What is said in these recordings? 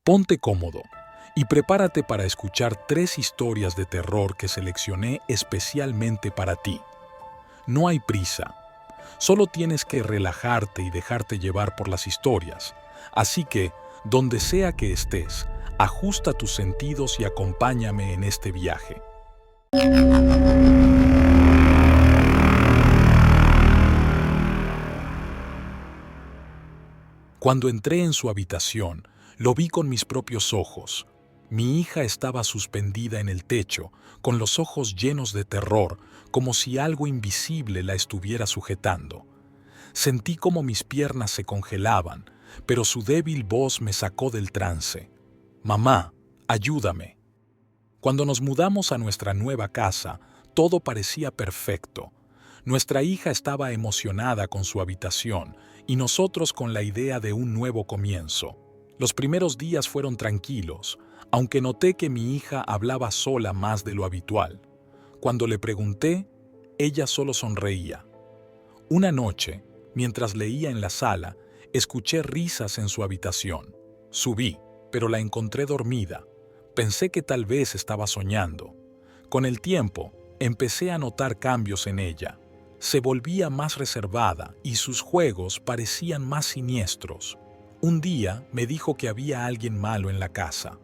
Ponte cómodo y prepárate para escuchar 3 historias de terror que seleccioné especialmente para ti. No hay prisa, solo tienes que relajarte y dejarte llevar por las historias. Así que, donde sea que estés, ajusta tus sentidos y acompáñame en este viaje. Cuando entré en su habitación, lo vi con mis propios ojos. Mi hija estaba suspendida en el techo, con los ojos llenos de terror, como si algo invisible la estuviera sujetando. Sentí como mis piernas se congelaban, pero su débil voz me sacó del trance. «Mamá, ayúdame». Cuando nos mudamos a nuestra nueva casa, todo parecía perfecto. Nuestra hija estaba emocionada con su habitación y nosotros con la idea de un nuevo comienzo. Los primeros días fueron tranquilos, aunque noté que mi hija hablaba sola más de lo habitual. Cuando le pregunté, ella solo sonreía. Una noche, mientras leía en la sala, escuché risas en su habitación. Subí, pero la encontré dormida. Pensé que tal vez estaba soñando. Con el tiempo, empecé a notar cambios en ella. Se volvía más reservada y sus juegos parecían más siniestros. Un día me dijo que había alguien malo en la casa.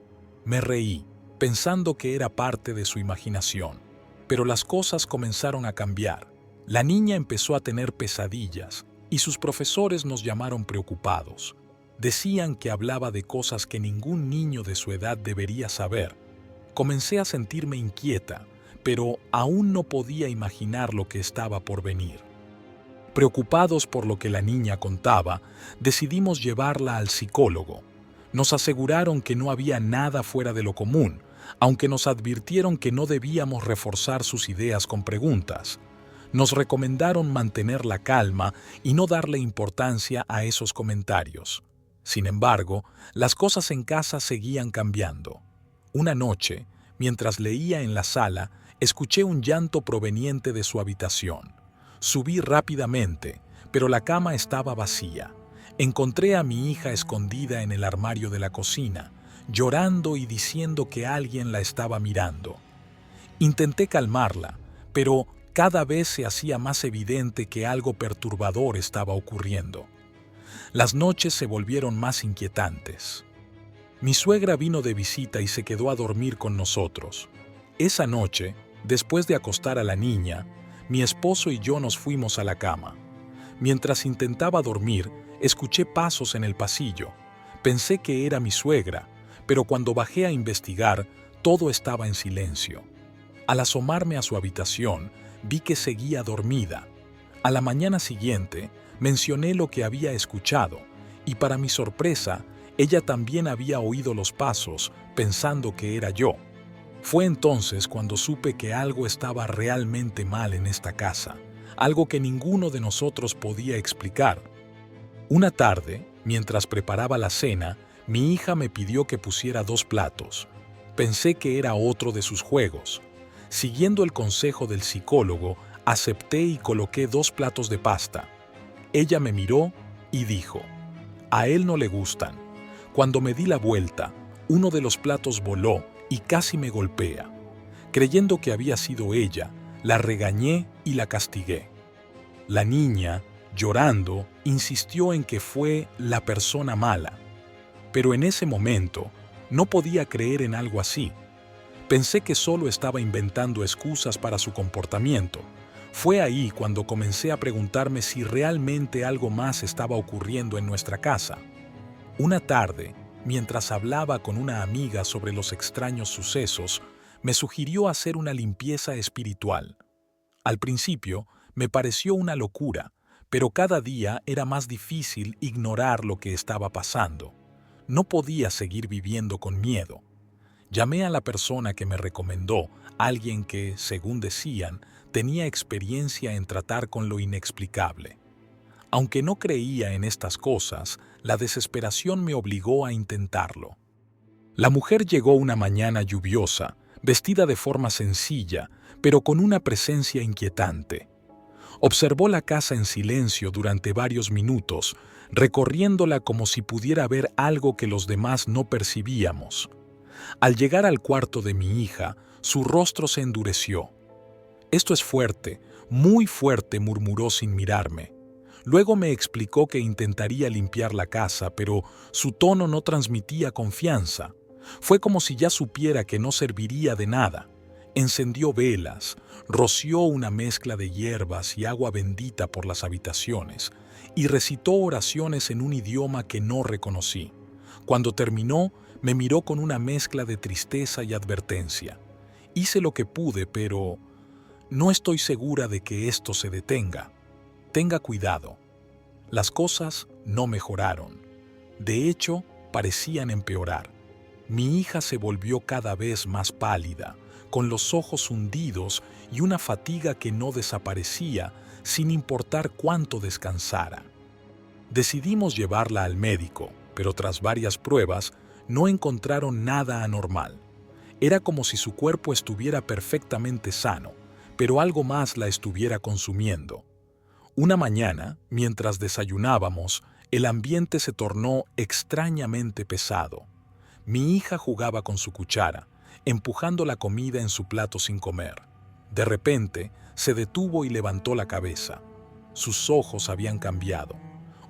Me reí, pensando que era parte de su imaginación. Pero las cosas comenzaron a cambiar. La niña empezó a tener pesadillas y sus profesores nos llamaron preocupados. Decían que hablaba de cosas que ningún niño de su edad debería saber. Comencé a sentirme inquieta, pero aún no podía imaginar lo que estaba por venir. Preocupados por lo que la niña contaba, decidimos llevarla al psicólogo. Nos aseguraron que no había nada fuera de lo común, aunque nos advirtieron que no debíamos reforzar sus ideas con preguntas. Nos recomendaron mantener la calma y no darle importancia a esos comentarios. Sin embargo, las cosas en casa seguían cambiando. Una noche, mientras leía en la sala, escuché un llanto proveniente de su habitación. Subí rápidamente, pero la cama estaba vacía. Encontré a mi hija escondida en el armario de la cocina, llorando y diciendo que alguien la estaba mirando. Intenté calmarla, pero cada vez se hacía más evidente que algo perturbador estaba ocurriendo. Las noches se volvieron más inquietantes. Mi suegra vino de visita y se quedó a dormir con nosotros. Esa noche, después de acostar a la niña, mi esposo y yo nos fuimos a la cama. Mientras intentaba dormir, escuché pasos en el pasillo. Pensé que era mi suegra, pero cuando bajé a investigar, todo estaba en silencio. Al asomarme a su habitación, vi que seguía dormida. A la mañana siguiente, mencioné lo que había escuchado, y para mi sorpresa, ella también había oído los pasos, pensando que era yo. Fue entonces cuando supe que algo estaba realmente mal en esta casa, algo que ninguno de nosotros podía explicar. Una tarde, mientras preparaba la cena, mi hija me pidió que pusiera 2 platos. Pensé que era otro de sus juegos. Siguiendo el consejo del psicólogo, acepté y coloqué 2 platos de pasta. Ella me miró y dijo, «A él no le gustan». Cuando me di la vuelta, uno de los platos voló y casi me golpea. Creyendo que había sido ella, la regañé y la castigué. La niña, llorando, insistió en que fue la persona mala. Pero en ese momento, no podía creer en algo así. Pensé que solo estaba inventando excusas para su comportamiento. Fue ahí cuando comencé a preguntarme si realmente algo más estaba ocurriendo en nuestra casa. Una tarde, mientras hablaba con una amiga sobre los extraños sucesos, me sugirió hacer una limpieza espiritual. Al principio, me pareció una locura, pero cada día era más difícil ignorar lo que estaba pasando. No podía seguir viviendo con miedo. Llamé a la persona que me recomendó, alguien que, según decían, tenía experiencia en tratar con lo inexplicable. Aunque no creía en estas cosas, la desesperación me obligó a intentarlo. La mujer llegó una mañana lluviosa, vestida de forma sencilla, pero con una presencia inquietante. Observó la casa en silencio durante varios minutos, recorriéndola como si pudiera ver algo que los demás no percibíamos. Al llegar al cuarto de mi hija, su rostro se endureció. «Esto es fuerte, muy fuerte», murmuró sin mirarme. Luego me explicó que intentaría limpiar la casa, pero su tono no transmitía confianza. Fue como si ya supiera que no serviría de nada. Encendió velas, roció una mezcla de hierbas y agua bendita por las habitaciones y recitó oraciones en un idioma que no reconocí. Cuando terminó, me miró con una mezcla de tristeza y advertencia. Hice lo que pude, pero no estoy segura de que esto se detenga. Tenga cuidado. Las cosas no mejoraron. De hecho, parecían empeorar. Mi hija se volvió cada vez más pálida, con los ojos hundidos y una fatiga que no desaparecía sin importar cuánto descansara. Decidimos llevarla al médico, pero tras varias pruebas no encontraron nada anormal. Era como si su cuerpo estuviera perfectamente sano, pero algo más la estuviera consumiendo. Una mañana, mientras desayunábamos, el ambiente se tornó extrañamente pesado. Mi hija jugaba con su cuchara, empujando la comida en su plato sin comer. De repente, se detuvo y levantó la cabeza. Sus ojos habían cambiado.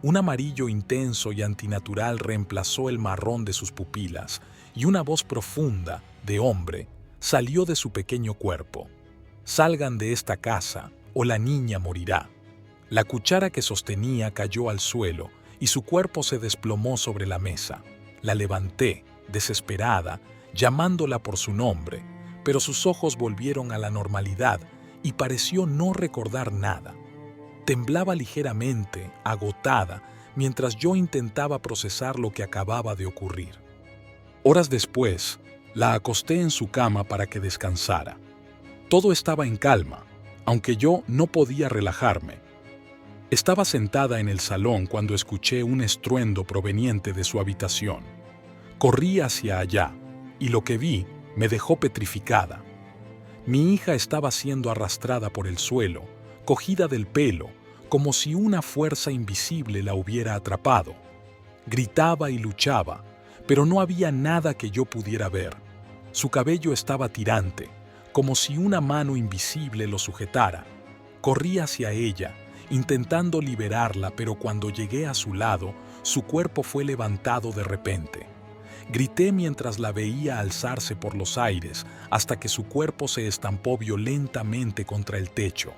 Un amarillo intenso y antinatural reemplazó el marrón de sus pupilas, y una voz profunda, de hombre, salió de su pequeño cuerpo. «Salgan de esta casa, o la niña morirá». La cuchara que sostenía cayó al suelo y su cuerpo se desplomó sobre la mesa. La levanté, desesperada, llamándola por su nombre, pero sus ojos volvieron a la normalidad y pareció no recordar nada. Temblaba ligeramente, agotada, mientras yo intentaba procesar lo que acababa de ocurrir. Horas después, la acosté en su cama para que descansara. Todo estaba en calma, aunque yo no podía relajarme. Estaba sentada en el salón cuando escuché un estruendo proveniente de su habitación. Corrí hacia allá, y lo que vi me dejó petrificada. Mi hija estaba siendo arrastrada por el suelo, cogida del pelo, como si una fuerza invisible la hubiera atrapado. Gritaba y luchaba, pero no había nada que yo pudiera ver. Su cabello estaba tirante, como si una mano invisible lo sujetara. Corrí hacia ella, intentando liberarla, pero cuando llegué a su lado, su cuerpo fue levantado de repente. Grité mientras la veía alzarse por los aires, hasta que su cuerpo se estampó violentamente contra el techo.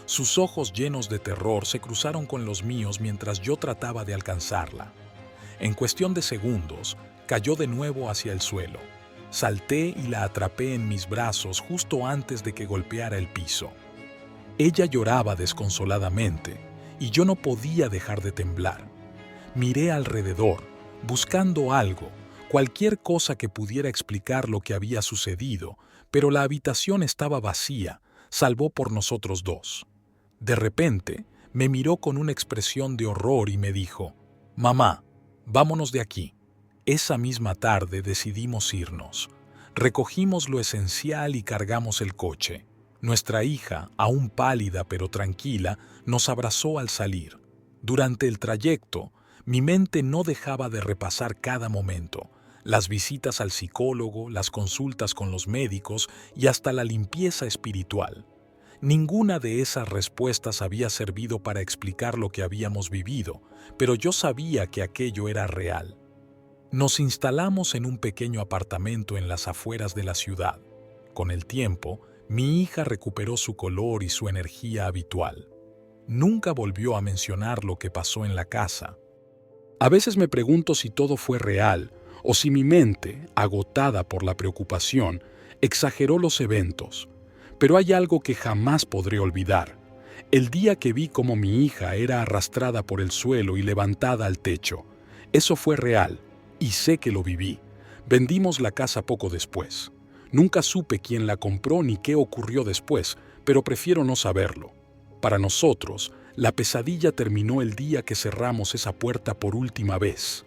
Sus ojos llenos de terror se cruzaron con los míos mientras yo trataba de alcanzarla. En cuestión de segundos, cayó de nuevo hacia el suelo. Salté y la atrapé en mis brazos justo antes de que golpeara el piso. Ella lloraba desconsoladamente, y yo no podía dejar de temblar. Miré alrededor, buscando algo, cualquier cosa que pudiera explicar lo que había sucedido, pero la habitación estaba vacía, salvo por nosotros dos. De repente, me miró con una expresión de horror y me dijo: «Mamá, vámonos de aquí». Esa misma tarde decidimos irnos. Recogimos lo esencial y cargamos el coche. Nuestra hija, aún pálida pero tranquila, nos abrazó al salir. Durante el trayecto, mi mente no dejaba de repasar cada momento: las visitas al psicólogo, las consultas con los médicos y hasta la limpieza espiritual. Ninguna de esas respuestas había servido para explicar lo que habíamos vivido, pero yo sabía que aquello era real. Nos instalamos en un pequeño apartamento en las afueras de la ciudad. Con el tiempo, mi hija recuperó su color y su energía habitual. Nunca volvió a mencionar lo que pasó en la casa. A veces me pregunto si todo fue real o si mi mente, agotada por la preocupación, exageró los eventos. Pero hay algo que jamás podré olvidar: el día que vi cómo mi hija era arrastrada por el suelo y levantada al techo. Eso fue real, y sé que lo viví. Vendimos la casa poco después. Nunca supe quién la compró ni qué ocurrió después, pero prefiero no saberlo. Para nosotros, la pesadilla terminó el día que cerramos esa puerta por última vez.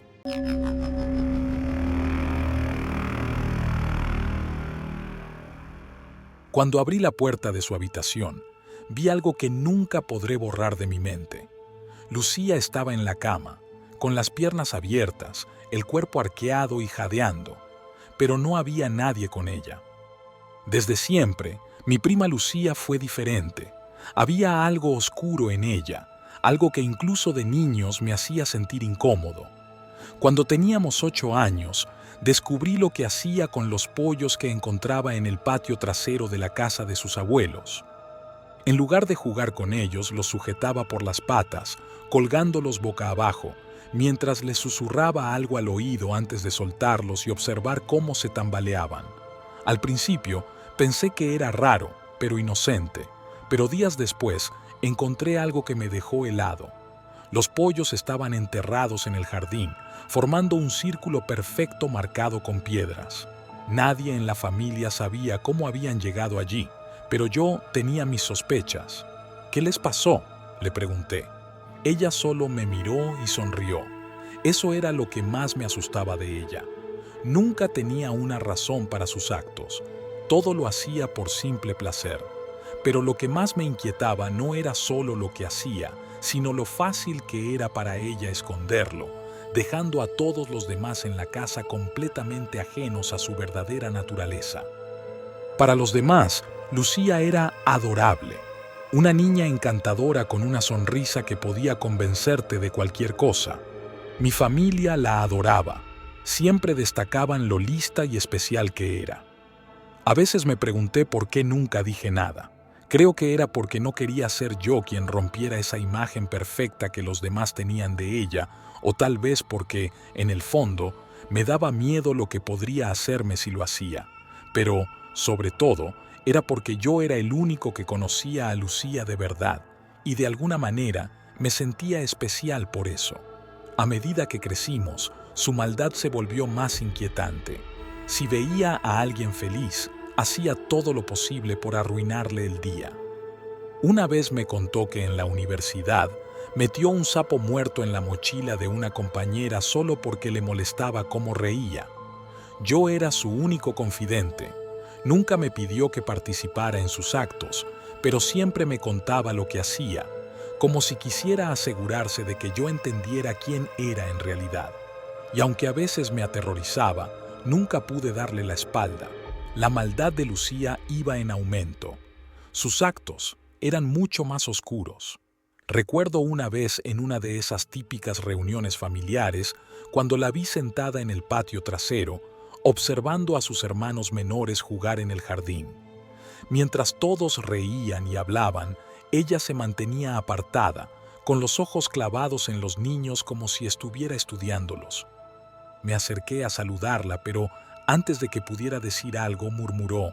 Cuando abrí la puerta de su habitación, vi algo que nunca podré borrar de mi mente. Lucía estaba en la cama, con las piernas abiertas, el cuerpo arqueado y jadeando, pero no había nadie con ella. Desde siempre, mi prima Lucía fue diferente. Había algo oscuro en ella, algo que incluso de niños me hacía sentir incómodo. Cuando teníamos 8 años, descubrí lo que hacía con los pollos que encontraba en el patio trasero de la casa de sus abuelos. En lugar de jugar con ellos, los sujetaba por las patas, colgándolos boca abajo, mientras les susurraba algo al oído antes de soltarlos y observar cómo se tambaleaban. Al principio, pensé que era raro, pero inocente, pero días después encontré algo que me dejó helado. Los pollos estaban enterrados en el jardín, formando un círculo perfecto marcado con piedras. Nadie en la familia sabía cómo habían llegado allí, pero yo tenía mis sospechas. ¿Qué les pasó?, le pregunté. Ella solo me miró y sonrió. Eso era lo que más me asustaba de ella. Nunca tenía una razón para sus actos. Todo lo hacía por simple placer. Pero lo que más me inquietaba no era solo lo que hacía, sino lo fácil que era para ella esconderlo, dejando a todos los demás en la casa completamente ajenos a su verdadera naturaleza. Para los demás, Lucía era adorable, una niña encantadora con una sonrisa que podía convencerte de cualquier cosa. Mi familia la adoraba, siempre destacaban lo lista y especial que era. A veces me pregunté por qué nunca dije nada. Creo que era porque no quería ser yo quien rompiera esa imagen perfecta que los demás tenían de ella, o tal vez porque, en el fondo, me daba miedo lo que podría hacerme si lo hacía. Pero, sobre todo, era porque yo era el único que conocía a Lucía de verdad, y de alguna manera me sentía especial por eso. A medida que crecimos, su maldad se volvió más inquietante. Si veía a alguien feliz, hacía todo lo posible por arruinarle el día. Una vez me contó que en la universidad metió un sapo muerto en la mochila de una compañera solo porque le molestaba cómo reía. Yo era su único confidente. Nunca me pidió que participara en sus actos, pero siempre me contaba lo que hacía, como si quisiera asegurarse de que yo entendiera quién era en realidad. Y aunque a veces me aterrorizaba, nunca pude darle la espalda. La maldad de Lucía iba en aumento. Sus actos eran mucho más oscuros. Recuerdo una vez en una de esas típicas reuniones familiares, cuando la vi sentada en el patio trasero, observando a sus hermanos menores jugar en el jardín. Mientras todos reían y hablaban, ella se mantenía apartada, con los ojos clavados en los niños como si estuviera estudiándolos. Me acerqué a saludarla, pero antes de que pudiera decir algo, murmuró: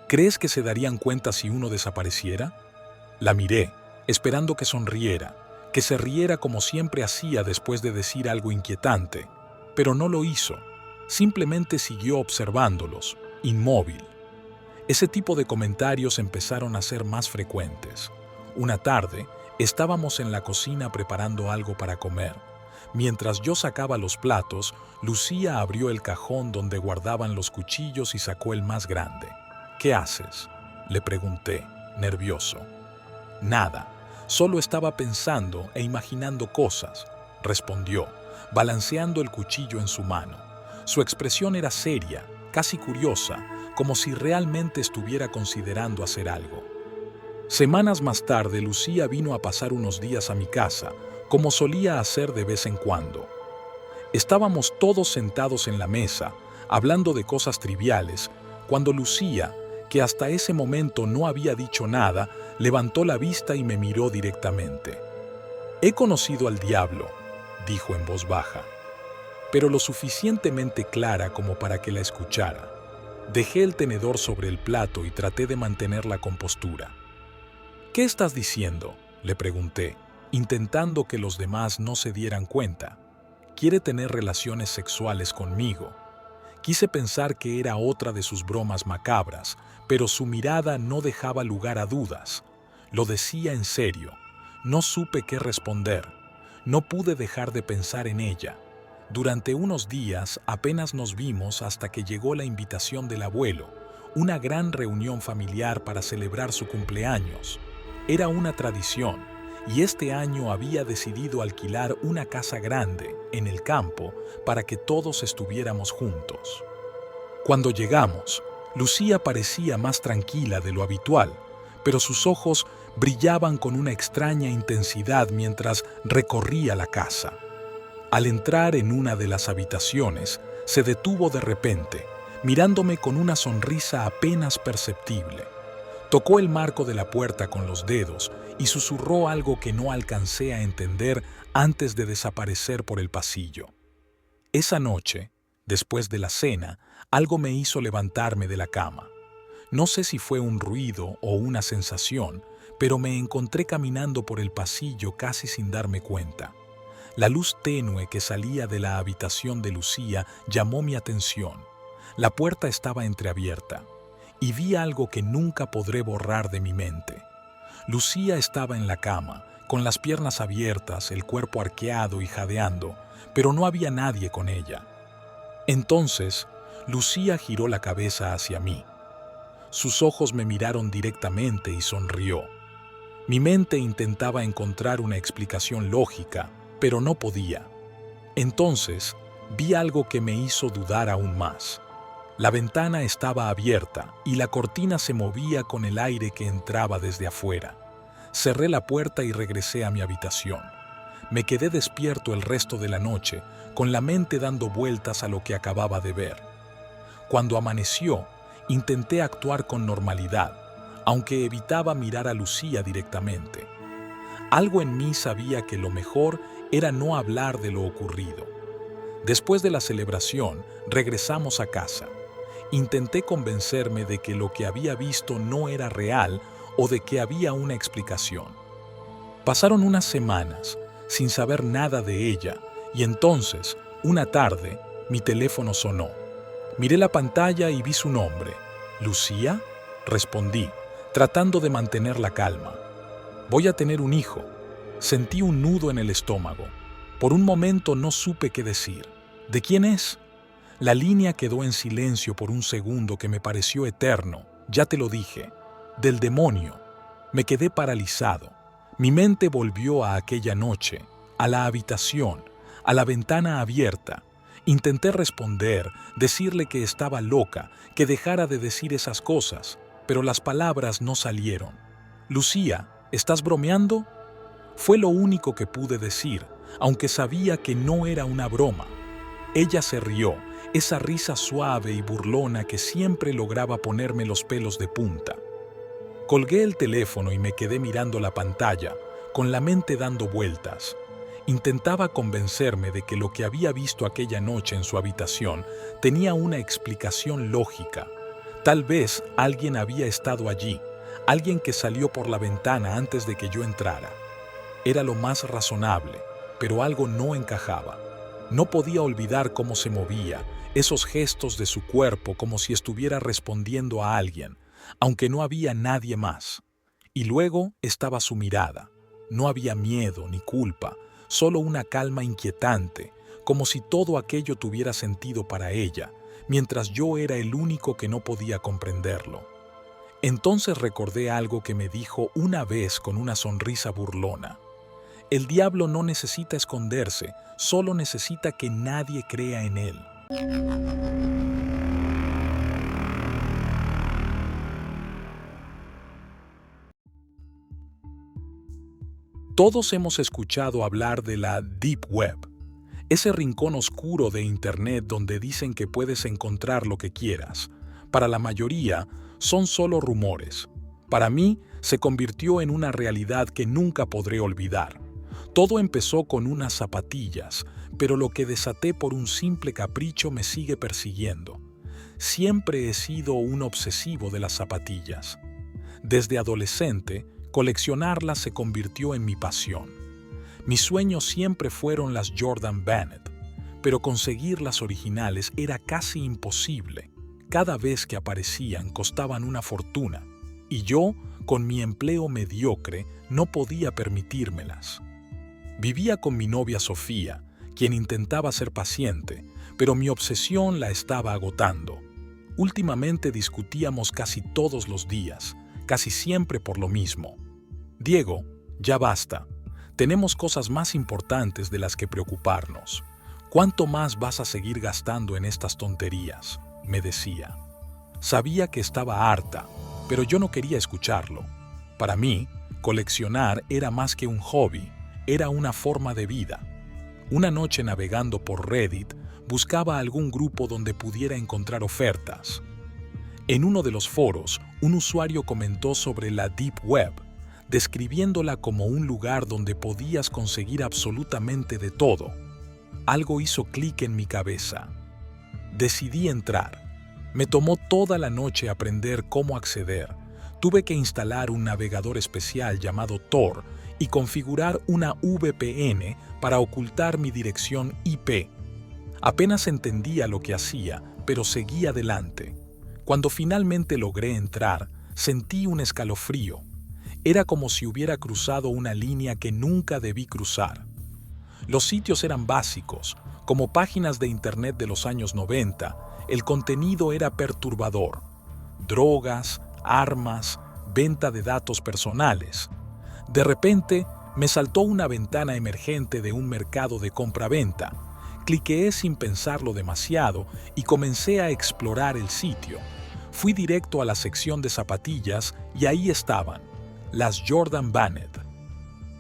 ¿crees que se darían cuenta si uno desapareciera? La miré, esperando que sonriera, que se riera como siempre hacía después de decir algo inquietante, pero no lo hizo. Simplemente siguió observándolos, inmóvil. Ese tipo de comentarios empezaron a ser más frecuentes. Una tarde, estábamos en la cocina preparando algo para comer. Mientras yo sacaba los platos, Lucía abrió el cajón donde guardaban los cuchillos y sacó el más grande. ¿Qué haces?, le pregunté, nervioso. Nada, solo estaba pensando e imaginando cosas, respondió, balanceando el cuchillo en su mano. Su expresión era seria, casi curiosa, como si realmente estuviera considerando hacer algo. Semanas más tarde, Lucía vino a pasar unos días a mi casa, como solía hacer de vez en cuando. Estábamos todos sentados en la mesa, hablando de cosas triviales, cuando Lucía, que hasta ese momento no había dicho nada, levantó la vista y me miró directamente. «He conocido al diablo», dijo en voz baja, pero lo suficientemente clara como para que la escuchara. Dejé el tenedor sobre el plato y traté de mantener la compostura. «¿Qué estás diciendo?», le pregunté, intentando que los demás no se dieran cuenta. «¿Quiere tener relaciones sexuales conmigo?». Quise pensar que era otra de sus bromas macabras, pero su mirada no dejaba lugar a dudas. Lo decía en serio. No supe qué responder. No pude dejar de pensar en ella. Durante unos días apenas nos vimos hasta que llegó la invitación del abuelo, una gran reunión familiar para celebrar su cumpleaños. Era una tradición, y este año había decidido alquilar una casa grande en el campo para que todos estuviéramos juntos. Cuando llegamos, Lucía parecía más tranquila de lo habitual, pero sus ojos brillaban con una extraña intensidad mientras recorría la casa. Al entrar en una de las habitaciones, se detuvo de repente, mirándome con una sonrisa apenas perceptible. Tocó el marco de la puerta con los dedos y susurró algo que no alcancé a entender antes de desaparecer por el pasillo. Esa noche, después de la cena, algo me hizo levantarme de la cama. No sé si fue un ruido o una sensación, pero me encontré caminando por el pasillo casi sin darme cuenta. La luz tenue que salía de la habitación de Lucía llamó mi atención. La puerta estaba entreabierta y vi algo que nunca podré borrar de mi mente. Lucía estaba en la cama, con las piernas abiertas, el cuerpo arqueado y jadeando, pero no había nadie con ella. Entonces, Lucía giró la cabeza hacia mí. Sus ojos me miraron directamente y sonrió. Mi mente intentaba encontrar una explicación lógica, pero no podía. Entonces, vi algo que me hizo dudar aún más. La ventana estaba abierta y la cortina se movía con el aire que entraba desde afuera. Cerré la puerta y regresé a mi habitación. Me quedé despierto el resto de la noche, con la mente dando vueltas a lo que acababa de ver. Cuando amaneció, intenté actuar con normalidad, aunque evitaba mirar a Lucía directamente. Algo en mí sabía que lo mejor era no hablar de lo ocurrido. Después de la celebración, regresamos a casa. Intenté convencerme de que lo que había visto no era real o de que había una explicación. Pasaron unas semanas sin saber nada de ella y entonces, una tarde, mi teléfono sonó. Miré la pantalla y vi su nombre. ¿Lucía? Respondí, tratando de mantener la calma. Voy a tener un hijo. Sentí un nudo en el estómago. Por un momento no supe qué decir. ¿De quién es? La línea quedó en silencio por un segundo que me pareció eterno. Ya te lo dije. Del demonio. Me quedé paralizado. Mi mente volvió a aquella noche, a la habitación, a la ventana abierta. Intenté responder, decirle que estaba loca, que dejara de decir esas cosas, pero las palabras no salieron. Lucía, ¿estás bromeando? Fue lo único que pude decir, aunque sabía que no era una broma. Ella se rió, esa risa suave y burlona que siempre lograba ponerme los pelos de punta. Colgué el teléfono y me quedé mirando la pantalla, con la mente dando vueltas. Intentaba convencerme de que lo que había visto aquella noche en su habitación tenía una explicación lógica. Tal vez alguien había estado allí, alguien que salió por la ventana antes de que yo entrara. Era lo más razonable, pero algo no encajaba. No podía olvidar cómo se movía, esos gestos de su cuerpo como si estuviera respondiendo a alguien, aunque no había nadie más. Y luego estaba su mirada. No había miedo ni culpa, solo una calma inquietante, como si todo aquello tuviera sentido para ella, mientras yo era el único que no podía comprenderlo. Entonces recordé algo que me dijo una vez con una sonrisa burlona. El diablo no necesita esconderse, solo necesita que nadie crea en él. Todos hemos escuchado hablar de la Deep Web, ese rincón oscuro de Internet donde dicen que puedes encontrar lo que quieras. Para la mayoría, son solo rumores. Para mí, se convirtió en una realidad que nunca podré olvidar. Todo empezó con unas zapatillas, pero lo que desaté por un simple capricho me sigue persiguiendo. Siempre he sido un obsesivo de las zapatillas. Desde adolescente, coleccionarlas se convirtió en mi pasión. Mis sueños siempre fueron las Jordan Bennett, pero conseguir las originales era casi imposible. Cada vez que aparecían costaban una fortuna, y yo, con mi empleo mediocre, no podía permitírmelas. Vivía con mi novia Sofía, quien intentaba ser paciente, pero mi obsesión la estaba agotando. Últimamente discutíamos casi todos los días, casi siempre por lo mismo. Diego, ya basta, Tenemos cosas más importantes de las que preocuparnos. ¿Cuánto más vas a seguir gastando en estas tonterías?, me decía. Sabía que estaba harta, pero yo no quería escucharlo. Para mí, coleccionar era más que un hobby, era una forma de vida. Una noche navegando por Reddit, buscaba algún grupo donde pudiera encontrar ofertas. En uno de los foros, un usuario comentó sobre la Deep Web, describiéndola como un lugar donde podías conseguir absolutamente de todo. Algo hizo clic en mi cabeza. Decidí entrar. Me tomó toda la noche aprender cómo acceder. Tuve que instalar un navegador especial llamado Tor y configurar una VPN para ocultar mi dirección IP. Apenas entendía lo que hacía, pero seguí adelante. Cuando finalmente logré entrar, sentí un escalofrío. Era como si hubiera cruzado una línea que nunca debí cruzar. Los sitios eran básicos, como páginas de internet de los años 90. El contenido era perturbador. Drogas, armas, venta de datos personales. De repente, me saltó una ventana emergente de un mercado de compra-venta. Cliqueé sin pensarlo demasiado y comencé a explorar el sitio. Fui directo a la sección de zapatillas y ahí estaban, las Jordan Banned.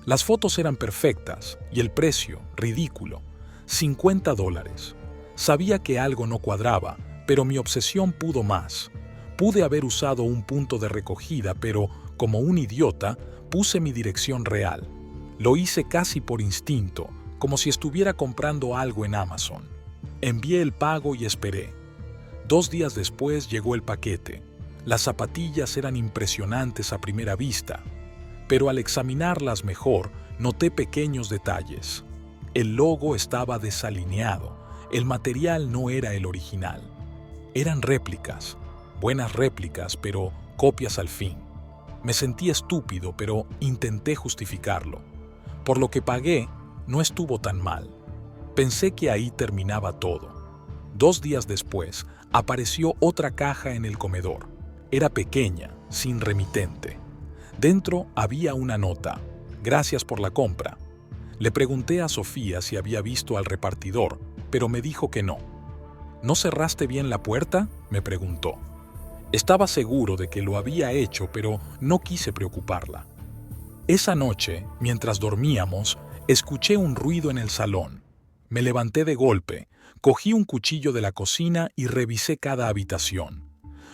Las fotos eran perfectas y el precio, ridículo, $50. Sabía que algo no cuadraba, pero mi obsesión pudo más. Pude haber usado un punto de recogida, pero, como un idiota, puse mi dirección real. Lo hice casi por instinto, como si estuviera comprando algo en Amazon. Envié el pago y esperé. 2 días después llegó el paquete. Las zapatillas eran impresionantes a primera vista, pero al examinarlas mejor, noté pequeños detalles. El logo estaba desalineado, el material no era el original. Eran réplicas, buenas réplicas, pero copias al fin. Me sentí estúpido, pero intenté justificarlo. Por lo que pagué, no estuvo tan mal. Pensé que ahí terminaba todo. 2 días después, apareció otra caja en el comedor. Era pequeña, sin remitente. Dentro había una nota. Gracias por la compra. Le pregunté a Sofía si había visto al repartidor, pero me dijo que no. ¿No cerraste bien la puerta?, me preguntó. Estaba seguro de que lo había hecho, pero no quise preocuparla. Esa noche, mientras dormíamos, escuché un ruido en el salón. Me levanté de golpe, cogí un cuchillo de la cocina y revisé cada habitación.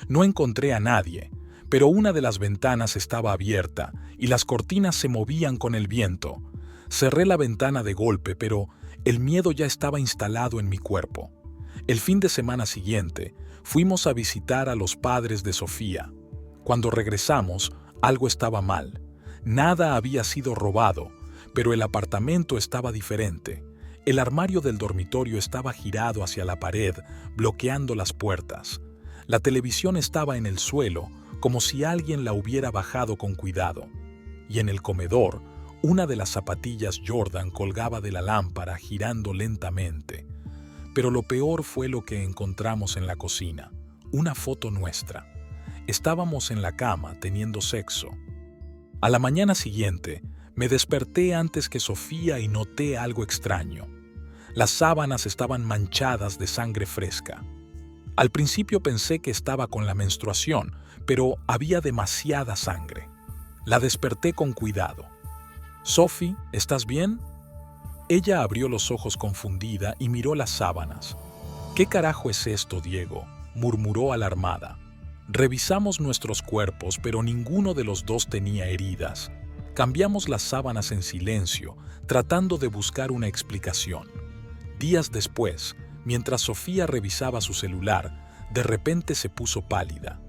No encontré a nadie, pero una de las ventanas estaba abierta y las cortinas se movían con el viento. Cerré la ventana de golpe, pero el miedo ya estaba instalado en mi cuerpo. El fin de semana siguiente, fuimos a visitar a los padres de Sofía. Cuando regresamos, algo estaba mal. Nada había sido robado, pero el apartamento estaba diferente. El armario del dormitorio estaba girado hacia la pared, bloqueando las puertas. La televisión estaba en el suelo, como si alguien la hubiera bajado con cuidado. Y en el comedor, una de las zapatillas Jordan colgaba de la lámpara, girando lentamente. Pero lo peor fue lo que encontramos en la cocina, una foto nuestra. Estábamos en la cama teniendo sexo. A la mañana siguiente, me desperté antes que Sofía y noté algo extraño. Las sábanas estaban manchadas de sangre fresca. Al principio pensé que estaba con la menstruación, pero había demasiada sangre. La desperté con cuidado. «Sophie, ¿estás bien?» Ella abrió los ojos confundida y miró las sábanas. «¿Qué carajo es esto, Diego?», murmuró alarmada. Revisamos nuestros cuerpos, pero ninguno de los dos tenía heridas. Cambiamos las sábanas en silencio, tratando de buscar una explicación. Días después, mientras Sofía revisaba su celular, de repente se puso pálida.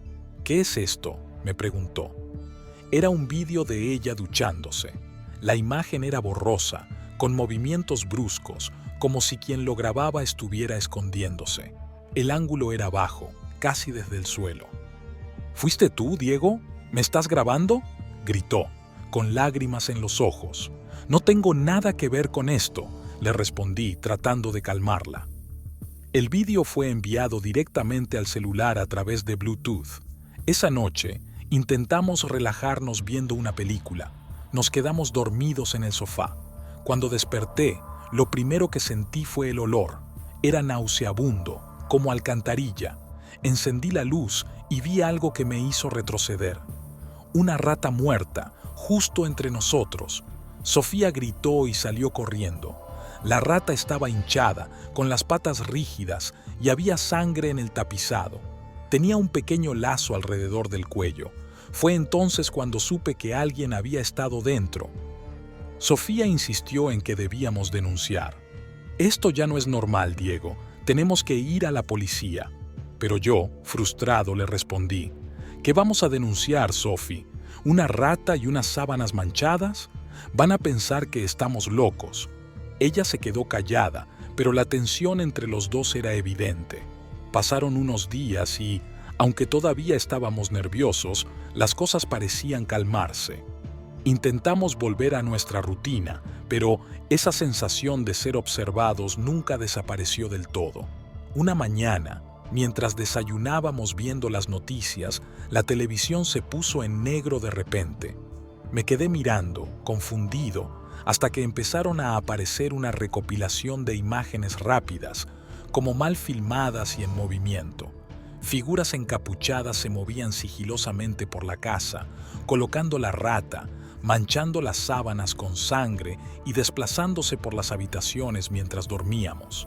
«¿Qué es esto?», me preguntó. Era un vídeo de ella duchándose. La imagen era borrosa, con movimientos bruscos, como si quien lo grababa estuviera escondiéndose. El ángulo era bajo, casi desde el suelo. «¿Fuiste tú, Diego? ¿Me estás grabando?», gritó, con lágrimas en los ojos. «No tengo nada que ver con esto», le respondí, tratando de calmarla. El vídeo fue enviado directamente al celular a través de Bluetooth. Esa noche, intentamos relajarnos viendo una película. Nos quedamos dormidos en el sofá. Cuando desperté, lo primero que sentí fue el olor. Era nauseabundo, como alcantarilla. Encendí la luz y vi algo que me hizo retroceder. Una rata muerta, justo entre nosotros. Sofía gritó y salió corriendo. La rata estaba hinchada, con las patas rígidas, y había sangre en el tapizado. Tenía un pequeño lazo alrededor del cuello. Fue entonces cuando supe que alguien había estado dentro. Sofía insistió en que debíamos denunciar. Esto ya no es normal, Diego. Tenemos que ir a la policía. Pero yo, frustrado, le respondí: ¿qué vamos a denunciar, Sophie? ¿Una rata y unas sábanas manchadas? Van a pensar que estamos locos. Ella se quedó callada, pero la tensión entre los dos era evidente. Pasaron unos días y, aunque todavía estábamos nerviosos, las cosas parecían calmarse. Intentamos volver a nuestra rutina, pero esa sensación de ser observados nunca desapareció del todo. Una mañana, mientras desayunábamos viendo las noticias, la televisión se puso en negro de repente. Me quedé mirando, confundido, hasta que empezaron a aparecer una recopilación de imágenes rápidas, como mal filmadas y en movimiento. Figuras encapuchadas se movían sigilosamente por la casa, colocando la rata, manchando las sábanas con sangre y desplazándose por las habitaciones mientras dormíamos.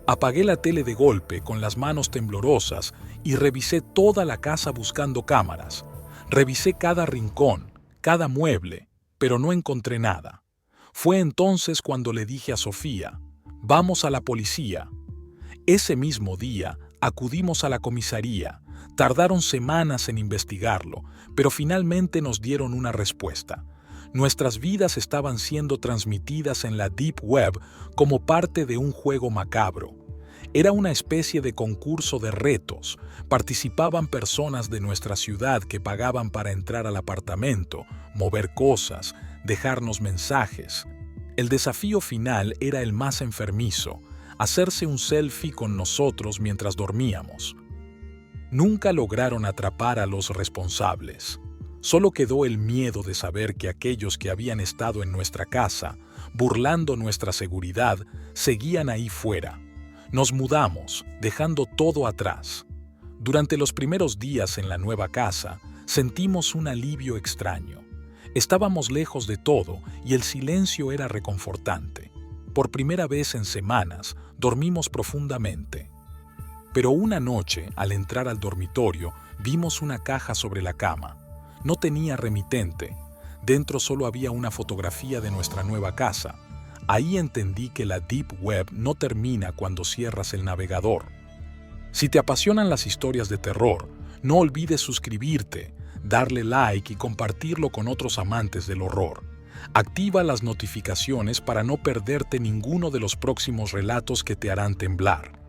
Apagué la tele de golpe con las manos temblorosas y revisé toda la casa buscando cámaras. Revisé cada rincón, cada mueble, pero no encontré nada. Fue entonces cuando le dije a Sofía: «Vamos a la policía». Ese mismo día acudimos a la comisaría. Tardaron semanas en investigarlo, pero finalmente nos dieron una respuesta. Nuestras vidas estaban siendo transmitidas en la Deep Web como parte de un juego macabro. Era una especie de concurso de retos. Participaban personas de nuestra ciudad que pagaban para entrar al apartamento, mover cosas, dejarnos mensajes. El desafío final era el más enfermizo: hacerse un selfie con nosotros mientras dormíamos. Nunca lograron atrapar a los responsables. Solo quedó el miedo de saber que aquellos que habían estado en nuestra casa, burlando nuestra seguridad, seguían ahí fuera. Nos mudamos, dejando todo atrás. Durante los primeros días en la nueva casa, sentimos un alivio extraño. Estábamos lejos de todo y el silencio era reconfortante. Por primera vez en semanas, dormimos profundamente. Pero una noche, al entrar al dormitorio, vimos una caja sobre la cama. No tenía remitente. Dentro solo había una fotografía de nuestra nueva casa. Ahí entendí que la Deep Web no termina cuando cierras el navegador. Si te apasionan las historias de terror, no olvides suscribirte, darle like y compartirlo con otros amantes del horror. Activa las notificaciones para no perderte ninguno de los próximos relatos que te harán temblar.